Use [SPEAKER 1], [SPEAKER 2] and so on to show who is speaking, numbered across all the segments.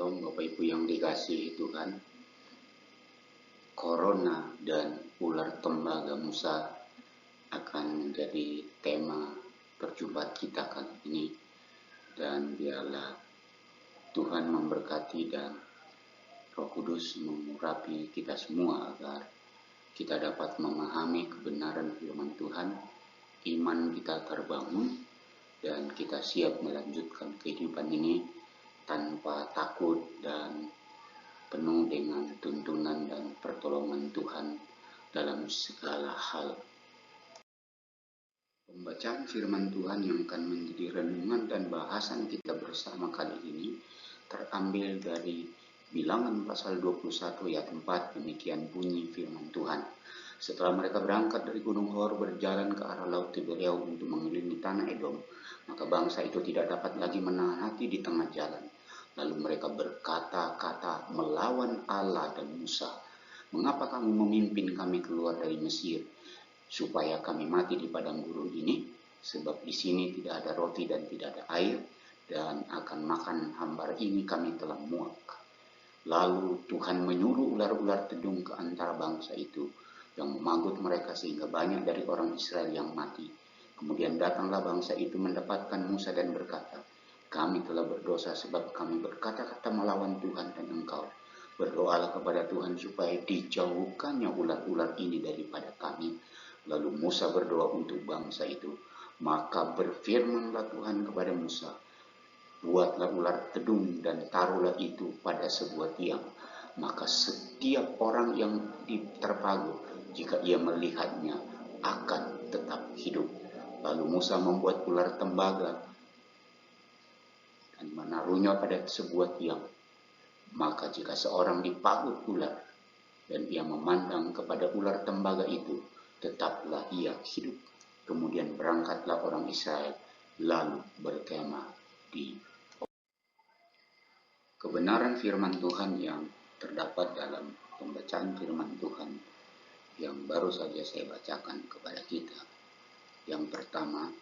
[SPEAKER 1] Shalom Bapak Ibu yang dikasihi Tuhan. Corona dan ular tembaga Musa akan menjadi tema perjumpaan kita kali ini. Dan biarlah Tuhan memberkati dan Roh Kudus mengurapi kita semua agar kita dapat memahami kebenaran firman Tuhan, iman kita terbangun, dan kita siap melanjutkan kehidupan ini tanpa takut dan penuh dengan tuntunan dan pertolongan Tuhan dalam segala hal. Pembacaan firman Tuhan yang akan menjadi renungan dan bahasan kita bersama kali ini terambil dari Bilangan pasal 21 ayat 4, demikian bunyi firman Tuhan. Setelah mereka berangkat dari Gunung Hor berjalan ke arah Laut Tiberia untuk mengelilingi tanah Edom, maka bangsa itu tidak dapat lagi menahan hati di tengah jalan. Lalu mereka berkata-kata melawan Allah dan Musa, "Mengapa kamu memimpin kami keluar dari Mesir, supaya kami mati di padang gurun ini? Sebab di sini tidak ada roti dan tidak ada air, dan akan makan hambar ini kami telah muak." Lalu Tuhan menyuruh ular-ular tedung ke antara bangsa itu, yang memanggut mereka sehingga banyak dari orang Israel yang mati. Kemudian datanglah bangsa itu mendapatkan Musa dan berkata, "Kami telah berdosa sebab kami berkata-kata melawan Tuhan dan engkau. Berdoalah kepada Tuhan supaya dijauhkannya ular-ular ini daripada kami." Lalu Musa berdoa untuk bangsa itu. Maka berfirmanlah Tuhan kepada Musa, "Buatlah ular tedung dan taruhlah itu pada sebuah tiang. Maka setiap orang yang terpagu, jika ia melihatnya, akan tetap hidup." Lalu Musa membuat ular tembaga dan menaruhnya pada sebuah tiang. Maka jika seorang dipagut ular dan ia memandang kepada ular tembaga itu, tetaplah ia hidup. Kemudian berangkatlah orang Israel lalu berkemah di kebenaran firman Tuhan yang terdapat dalam pembacaan firman Tuhan yang baru saja saya bacakan kepada kita. Yang pertama,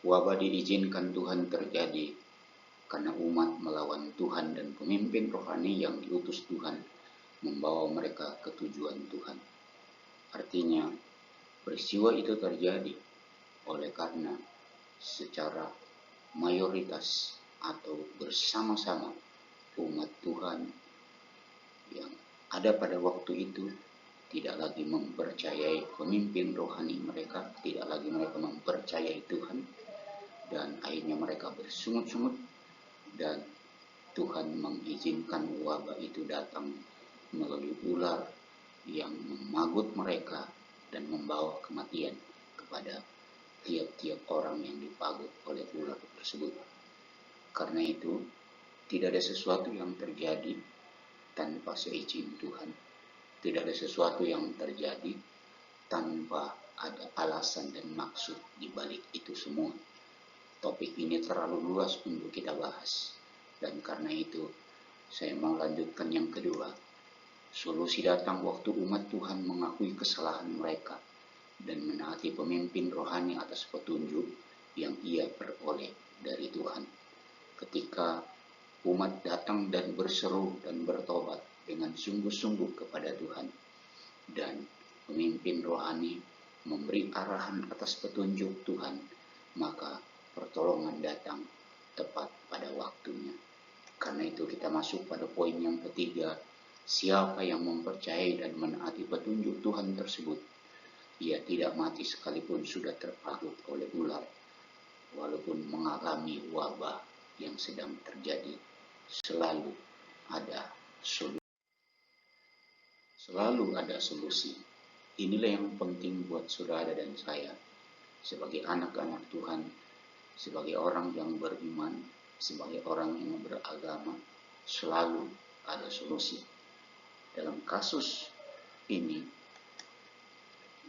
[SPEAKER 1] wabah diizinkan Tuhan terjadi karena umat melawan Tuhan dan pemimpin rohani yang diutus Tuhan membawa mereka ke tujuan Tuhan. Artinya, peristiwa itu terjadi oleh karena secara mayoritas atau bersama-sama umat Tuhan yang ada pada waktu itu tidak lagi mempercayai pemimpin rohani mereka, tidak lagi mereka mempercayai Tuhan, dan akhirnya mereka bersungut-sungut dan Tuhan mengizinkan wabah itu datang melalui ular yang memagut mereka dan membawa kematian kepada tiap-tiap orang yang dipagut oleh ular tersebut. Karena itu, tidak ada sesuatu yang terjadi tanpa seizin Tuhan. Tidak ada sesuatu yang terjadi tanpa ada alasan dan maksud di balik itu semua. Topik ini terlalu luas untuk kita bahas. Dan karena itu, saya mau lanjutkan yang kedua. Solusi datang waktu umat Tuhan mengakui kesalahan mereka dan menaati pemimpin rohani atas petunjuk yang ia peroleh dari Tuhan. Ketika umat datang dan berseru dan bertobat dengan sungguh-sungguh kepada Tuhan, dan pemimpin rohani memberi arahan atas petunjuk Tuhan, maka pertolongan datang tepat pada waktunya. Karena itu kita masuk pada poin yang ketiga. Siapa yang mempercayai dan menaati petunjuk Tuhan tersebut, ia tidak mati sekalipun sudah terpagut oleh ular, walaupun mengalami wabah yang sedang terjadi. Selalu ada solusi. Selalu ada solusi. Inilah yang penting buat saudara dan saya, sebagai anak-anak Tuhan, sebagai orang yang beriman, sebagai orang yang beragama, selalu ada solusi. Dalam kasus ini,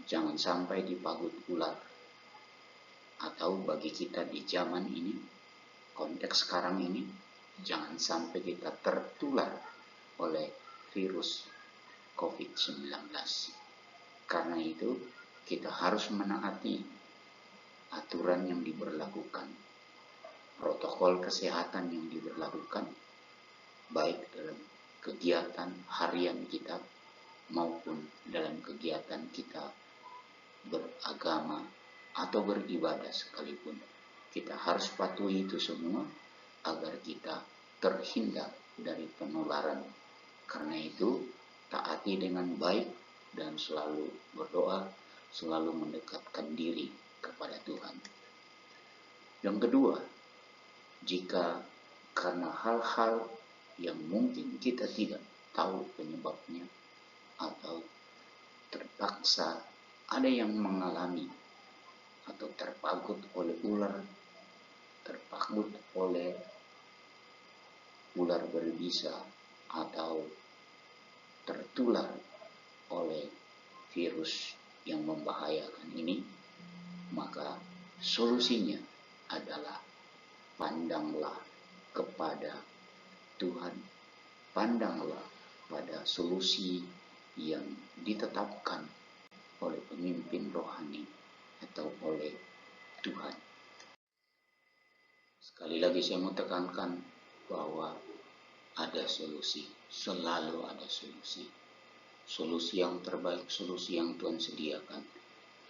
[SPEAKER 1] jangan sampai dipagut ular. Atau bagi kita di zaman ini, konteks sekarang ini, jangan sampai kita tertular oleh virus COVID-19. Karena itu, kita harus menaati aturan yang diberlakukan, protokol kesehatan yang diberlakukan, baik dalam kegiatan harian kita maupun dalam kegiatan kita beragama atau beribadah sekalipun. Kita harus patuhi itu semua agar kita terhindar dari penularan. Karena itu, taati dengan baik dan selalu berdoa, selalu mendekatkan diri kepada Tuhan. Yang kedua, jika karena hal-hal yang mungkin kita tidak tahu penyebabnya atau terpaksa ada yang mengalami atau terpagut oleh ular, terpagut oleh ular berbisa atau tertular oleh virus yang membahayakan ini, maka solusinya adalah pandanglah kepada Tuhan, pandanglah pada solusi yang ditetapkan oleh pemimpin rohani atau oleh Tuhan. Sekali lagi saya mau tekankan bahwa ada solusi, selalu ada solusi. Solusi yang terbaik, solusi yang Tuhan sediakan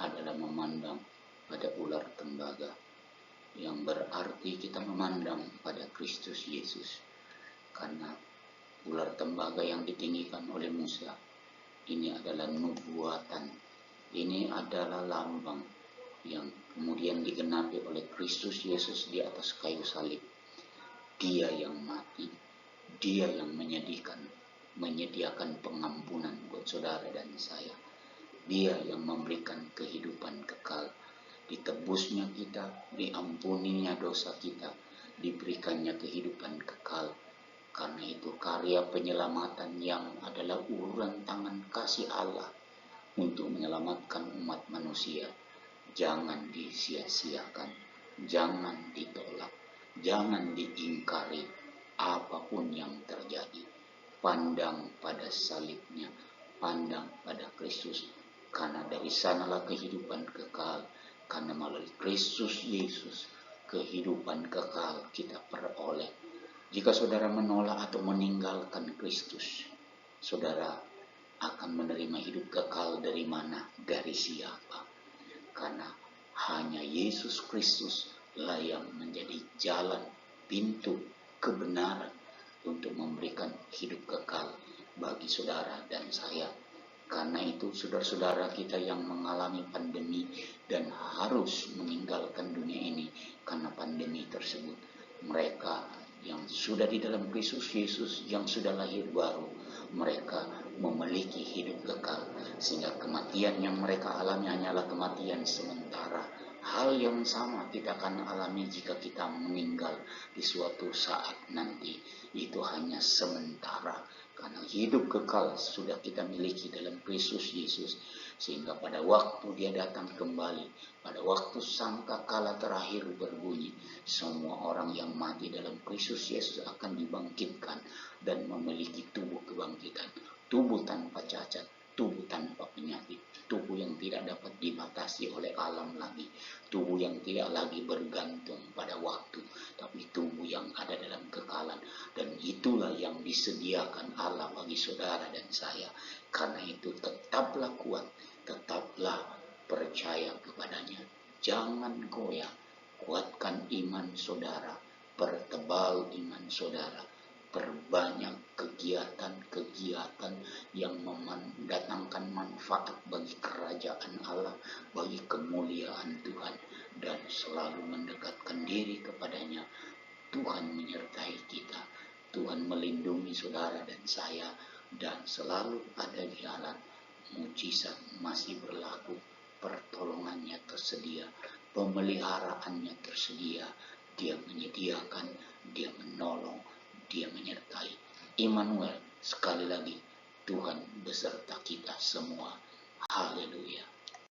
[SPEAKER 1] adalah memandang pada ular tembaga, yang berarti kita memandang pada Kristus Yesus. Karena ular tembaga yang ditinggikan oleh Musa ini adalah nubuatan, ini adalah lambang yang kemudian digenapi oleh Kristus Yesus di atas kayu salib. Dia yang mati, dia yang menyediakan pengampunan buat saudara dan saya. Dia yang memberikan kehidupan kekal. Ditebusnya kita, diampuninya dosa kita, diberikannya kehidupan kekal. Karena itu karya penyelamatan yang adalah uluran tangan kasih Allah untuk menyelamatkan umat manusia. Jangan disia-siakan, jangan ditolak, jangan diingkari apapun yang terjadi. Pandang pada salibnya, pandang pada Kristus, karena dari sanalah kehidupan kekal. Karena melalui Kristus Yesus kehidupan kekal kita peroleh. Jika saudara menolak atau meninggalkan Kristus, saudara akan menerima hidup kekal dari mana? Dari siapa? Karena hanya Yesus Kristus lah yang menjadi jalan, pintu, kebenaran untuk memberikan hidup kekal bagi saudara dan saya. Karena itu saudara-saudara kita yang mengalami pandemi dan harus meninggalkan dunia ini karena pandemi tersebut, mereka yang sudah di dalam Kristus Yesus, yang sudah lahir baru, mereka memiliki hidup kekal, sehingga kematian yang mereka alami hanyalah kematian sementara. Hal yang sama kita akan alami jika kita meninggal di suatu saat nanti, itu hanya sementara, karena hidup kekal sudah kita miliki dalam Kristus Yesus. Sehingga pada waktu dia datang kembali, pada waktu sangkakala terakhir berbunyi, semua orang yang mati dalam Kristus Yesus akan dibangkitkan dan memiliki tubuh kebangkitan, tubuh tanpa cacat, tubuh tanpa penyakit, tubuh yang tidak dapat dibatasi oleh alam lagi, tubuh yang tidak lagi bergantung pada waktu, tapi tubuh yang ada dalam kekalan. Dan itulah yang disediakan Allah bagi saudara dan saya. Karena itu tetaplah kuat, tetaplah percaya kepadanya, jangan goyah. Kuatkan iman saudara, pertebal iman saudara, perbanyak kegiatan-kegiatan yang mendatangkan manfaat bagi kerajaan Allah, bagi kemuliaan Tuhan, dan selalu mendekatkan diri kepadanya. Tuhan menyertai kita, Tuhan melindungi saudara dan saya, dan selalu ada jalan. Mujizat masih berlaku, pertolongannya tersedia, pemeliharaannya tersedia. Dia menyediakan, dia menolong, dia menyertai. Immanuel, sekali lagi, Tuhan beserta kita semua. Haleluya.